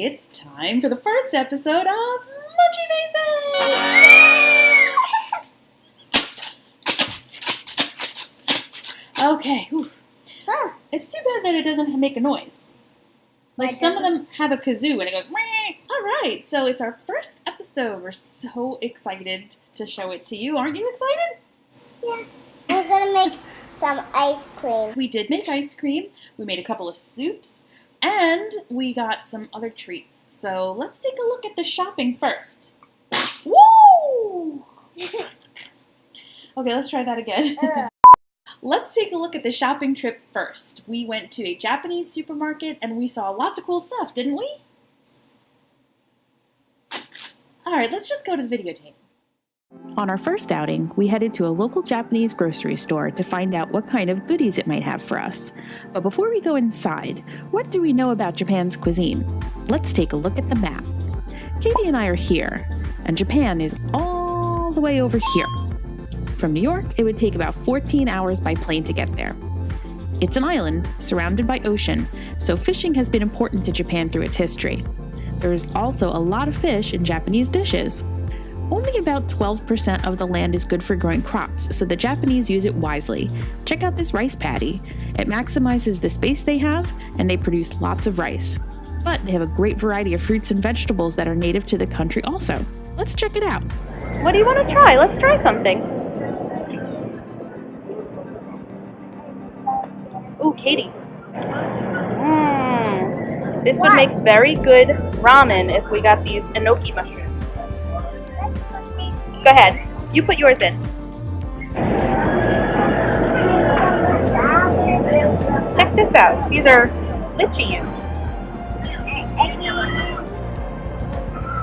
It's time for the first episode of Munchiefaces! Okay, whew. It's too bad that it doesn't make a noise. Like some of them have a kazoo and it goes, meh. Alright, so it's our first episode. We're so excited to show it to you. Aren't you excited? Yeah. We're gonna make some ice cream. We did make ice cream. We made a couple of soups. And we got some other treats. So let's take a look at the shopping first. Woo! Okay, let's try that again. Let's take a look at the shopping trip first. We went to a Japanese supermarket and we saw lots of cool stuff, didn't we? Alright, let's just go to the videotape. On our first outing, we headed to a local Japanese grocery store to find out what kind of goodies it might have for us. But before we go inside, what do we know about Japan's cuisine? Let's take a look at the map. Katie and I are here, and Japan is all the way over here. From New York, it would take about 14 hours by plane to get there. It's an island surrounded by ocean, so fishing has been important to Japan through its history. There is also a lot of fish in Japanese dishes. Only about 12% of the land is good for growing crops, so the Japanese use it wisely. Check out this rice paddy. It maximizes the space they have, and they produce lots of rice. But they have a great variety of fruits and vegetables that are native to the country also. Let's check it out. What do you want to try? Let's try something. Ooh, Katie. This would make very good ramen if we got these enoki mushrooms. Go ahead. You put yours in. Check this out. These are lychees.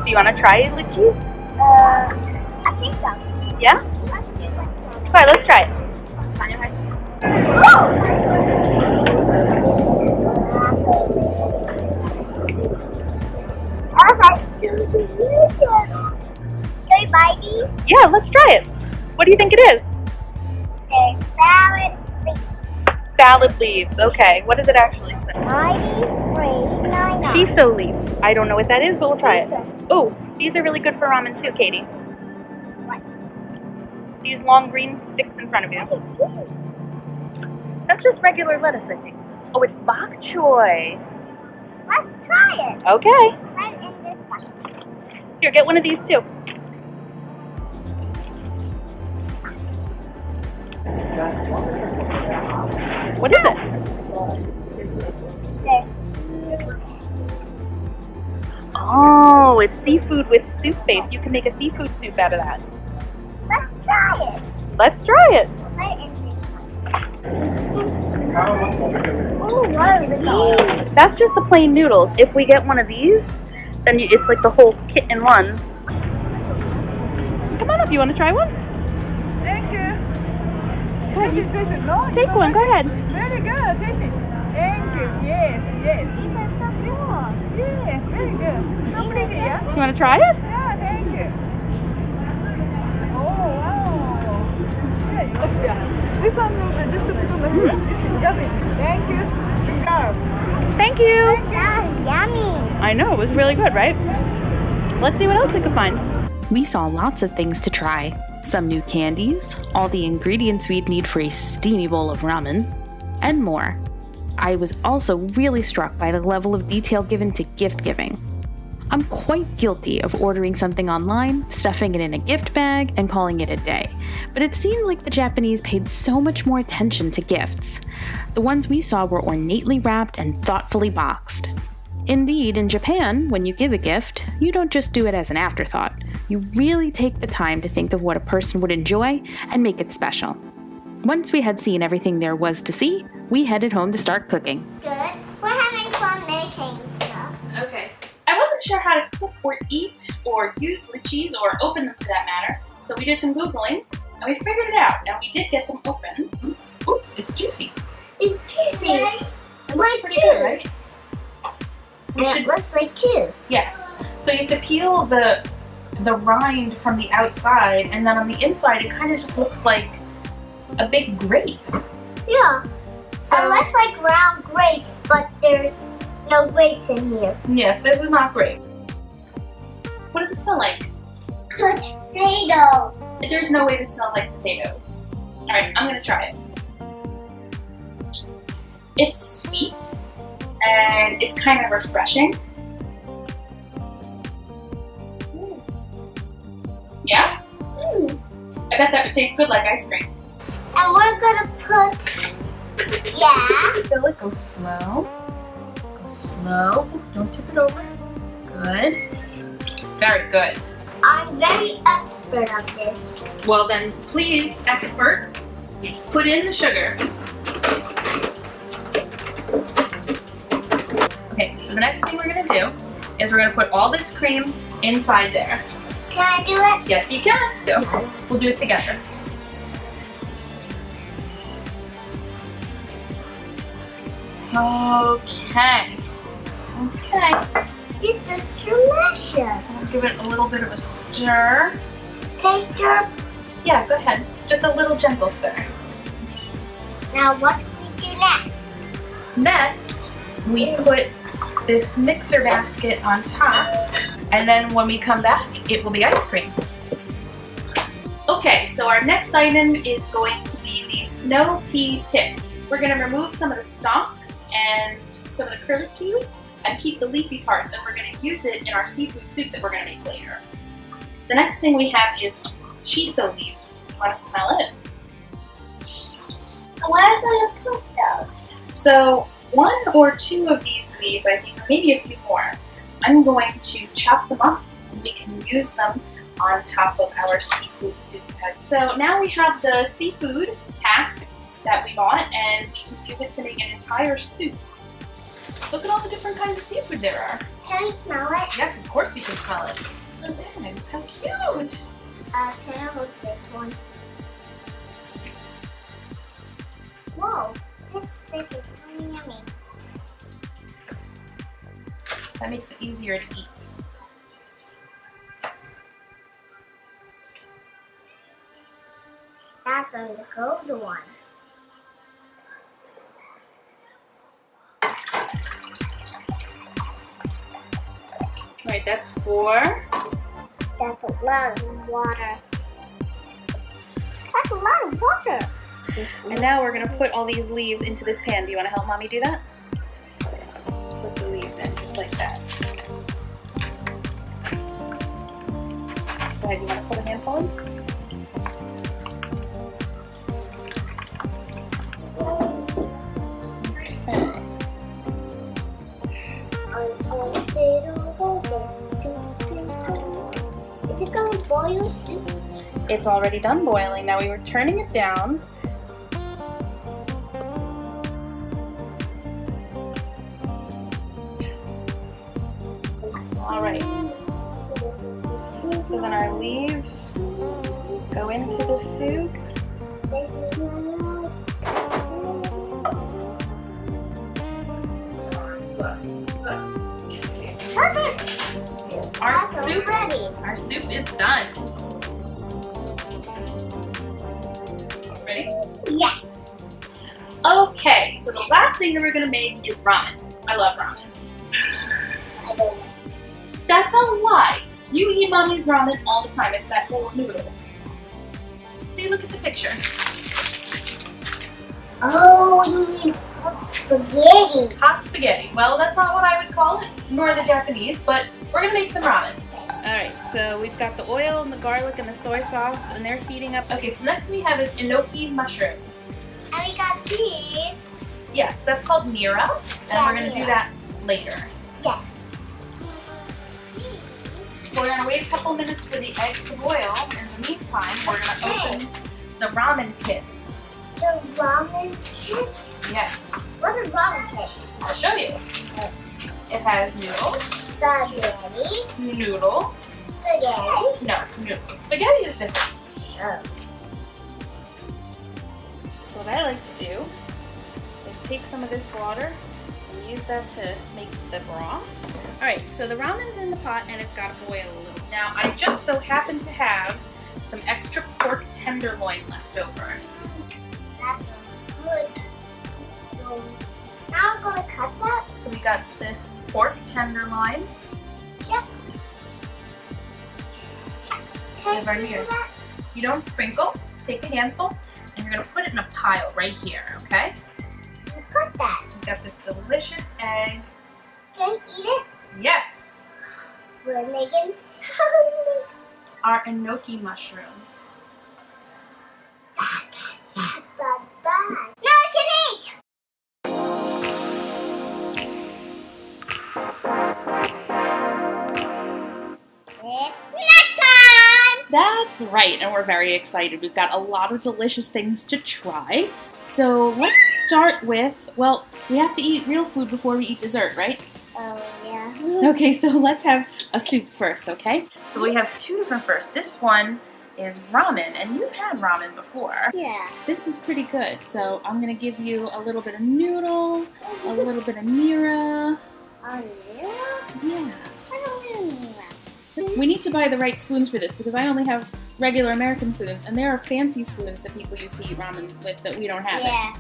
Do you want to try lychees? I think so. Yeah? All right, let's try it. Can we buy these? Yeah, let's try it. What do you think it is? Okay, salad leaves. Salad leaves. Okay, what does it actually say? Shiso leaf. I don't know what that is, but we'll try it. Oh, these are really good for ramen too, Katie. What? These long green sticks in front of you. That's just regular lettuce, I think. Oh, it's bok choy. Let's try it. Okay. Right in this one. Here, get one of these too. What is it? There. Oh, it's seafood with soup base. You can make a seafood soup out of that. Let's try it. Let's try it. Right in this one. Oh, what are these? That's just the plain noodles. If we get one of these, then it's like the whole kit in one. Come on up. You want to try one? Thank you. Good. This is nice. Take one. Go ahead. Very good. Take it. Thank you. Yes, yes. These are so cool. Yes, very good. How many here? You want to try it? Yeah, thank you. Oh, wow. Yeah. This one will be just a little bit. Yummy. Thank you. Thank you. That's yummy. I know. It was really good, right? Let's see what else we can find. We saw lots of things to try. Some new candies, all the ingredients we'd need for a steamy bowl of ramen, and more. I was also really struck by the level of detail given to gift giving. I'm quite guilty of ordering something online, stuffing it in a gift bag, and calling it a day. But it seemed like the Japanese paid so much more attention to gifts. The ones we saw were ornately wrapped and thoughtfully boxed. Indeed, in Japan, when you give a gift, you don't just do it as an afterthought. You really take the time to think of what a person would enjoy and make it special. Once we had seen everything there was to see, we headed home to start cooking. Good. We're having fun making stuff. Okay. I wasn't sure how to cook or eat or use lychees or open them for that matter, so we did some Googling and we figured it out. Now we did get them open. Oops, it's juicy. It's juicy. It looks Like pretty juice. good, right? It looks like juice. Yes. So you have to peel the rind from the outside, and then on the inside it kind of just looks like a big grape. Yeah. So It looks like round grape, but there's no grapes in here. Yes, this is not grape. What does it smell like? Potatoes. There's no way this smells like potatoes. Alright, I'm gonna try it. It's sweet and it's kind of refreshing. Yeah? I bet that would taste good like ice cream. And we're gonna put, Fill it, go slow. Go slow. Don't tip it over. Good. Very good. I'm very expert at this. Well then, please, expert, put in the sugar. Okay, so the next thing we're gonna do is we're gonna put all this cream inside there. Can I do it? Yes, you can. Go. We'll do it together. Okay. Okay. This is delicious. I'll give it a little bit of a stir. Can I stir? Yeah, go ahead. Just a little gentle stir. Now what do we do next? Next, we put this mixer basket on top, and then when we come back, it will be ice cream. Okay, so our next item is going to be the snow pea tips. We're going to remove some of the stalk and some of the curlicues and keep the leafy parts, and we're going to use it in our seafood soup that we're going to make later. The next thing we have is shiso leaf. Want to smell it? Where are we going to put those? So 1 or 2 of these leaves, I think, or maybe a few more, I'm going to chop them up and we can use them on top of our seafood soup. So now we have the seafood pack that we bought, and we can use it to make an entire soup. Look at all the different kinds of seafood there are. Can you smell it? Yes, of course we can smell it. Look at that, how cute! Can I hold this one? Whoa, this stick is kind of yummy. That makes it easier to eat. That's on the cold one. Right, that's 4. That's a lot of water. That's a lot of water. And now we're gonna put all these leaves into this pan. Do you wanna help Mommy do that? Put the leaves in, just like that. Go ahead, you wanna put a handful in? Is it going to boil soup? It's already done boiling. Now we were turning it down. All right. So then our leaves go into the soup. Perfect! Our soup is done. Ready? Yes. Okay, so the last thing that we're gonna make is ramen. I love ramen. I don't know. That's a lie. You eat Mommy's ramen all the time. It's that bowl of noodles. See, look at the picture. Oh, you need hot spaghetti. Hot spaghetti. Well, that's not what I would call it, nor the Japanese, but we're gonna make some ramen. Alright, so we've got the oil and the garlic and the soy sauce, and they're heating up. Okay, so next we have is enoki mushrooms. And we got these. Yes, that's called nira, and Yeah, we're gonna do nira. that later. Yes. We're gonna wait a couple minutes for the eggs to boil. In the meantime, we're gonna open the ramen kit. The ramen kit? Yes, What's a ramen kit? I'll show you. It has noodles. Spaghetti. Noodles. Spaghetti. No, noodles. Spaghetti is different. Oh. So what I like to do is take some of this water and use that to make the broth. Alright, so the ramen's in the pot and it's got to boil a little. Now, I just so happen to have some extra pork tenderloin left over. That's good. So now I'm going to cut that So we got this pork tenderloin. Yep. Live right here. You don't sprinkle. Take a handful, and you're gonna put it in a pile right here, okay? You put that. We got this delicious egg. Can I eat it? Yes. We're making some. Our enoki mushrooms. Bye-bye. Now I can eat! It's snack time! That's right, and we're very excited. We've got a lot of delicious things to try. So let's start with, well, we have to eat real food before we eat dessert, right? Oh, yeah. Okay, so let's have a soup first, okay? So we have two different first. This one is ramen, and you've had ramen before. Yeah. This is pretty good, so I'm gonna give you a little bit of noodle, a little bit of nira. Oh, yeah? Yeah. I don't want nira. We need to buy the right spoons for this because I only have regular American spoons, and there are fancy spoons that people used to eat ramen with that we don't have. Yeah.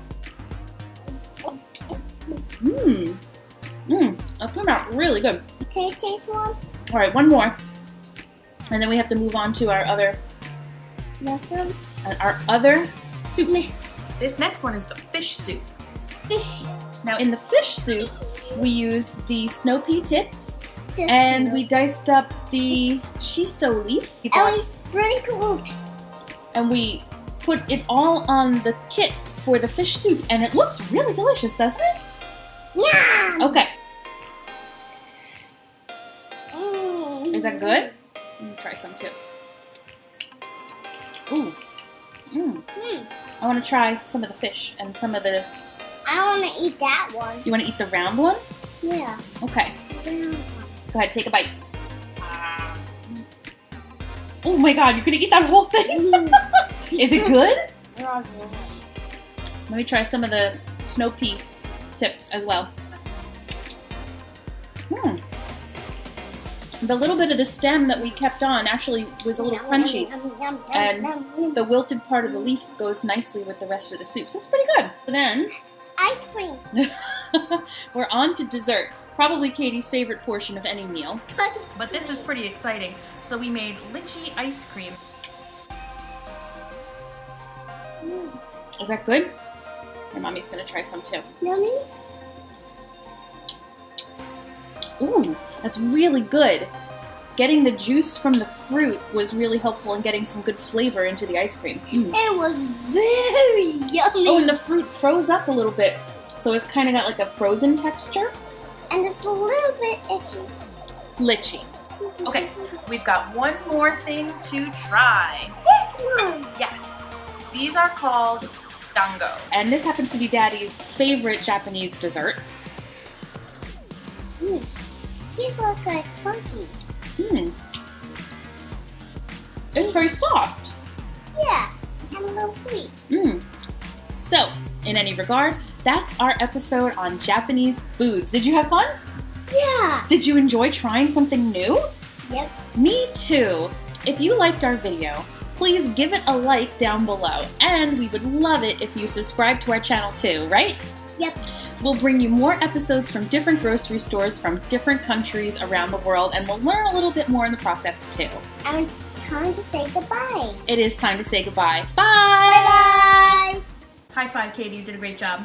That came out really good. Can I taste one? All right, one more, and then we have to move on to our other Nothing. soup. This next one is the fish soup. Fish. Now in the fish soup, we use the snow pea tips, This and one. we diced up the shiso leaf, And we sprinkled. and we put it all on the kit for the fish soup, and it looks really delicious, doesn't it? Yeah. Okay, is that good? Let me try some too. Ooh. I want to try some of the fish and some of the... I want to eat that one. You want to eat the round one? Yeah. Okay. Mm. Go ahead, take a bite. Oh my god, you're gonna eat that whole thing? Is it good? Let me try some of the snow pea tips as well. The little bit of the stem that we kept on actually was a little crunchy, and the wilted part of the leaf goes nicely with the rest of the soup, so that's pretty good. Then, Ice cream. we're on to dessert. Probably Katie's favorite portion of any meal. But this is pretty exciting. So we made lychee ice cream. Is that good? Your mommy's gonna try some too. Yummy. Ooh, that's really good. Getting the juice from the fruit was really helpful in getting some good flavor into the ice cream. It was very yummy. Oh, and the fruit froze up a little bit, so it's kind of got like a frozen texture. And it's a little bit itchy. Lychee. Okay, we've got one more thing to try. This one. Yes, these are called dango. And this happens to be Daddy's favorite Japanese dessert. These look like crunchy. It's very soft. Yeah, and a little sweet. So, in any regard, that's our episode on Japanese foods. Did you have fun? Yeah. Did you enjoy trying something new? Yep. Me too. If you liked our video, please give it a like down below. And we would love it if you subscribe to our channel too, right? Yep. We'll bring you more episodes from different grocery stores from different countries around the world, and we'll learn a little bit more in the process too. And it's time to say goodbye. It is time to say goodbye. Bye! Bye-bye. High five, Katie. You did a great job.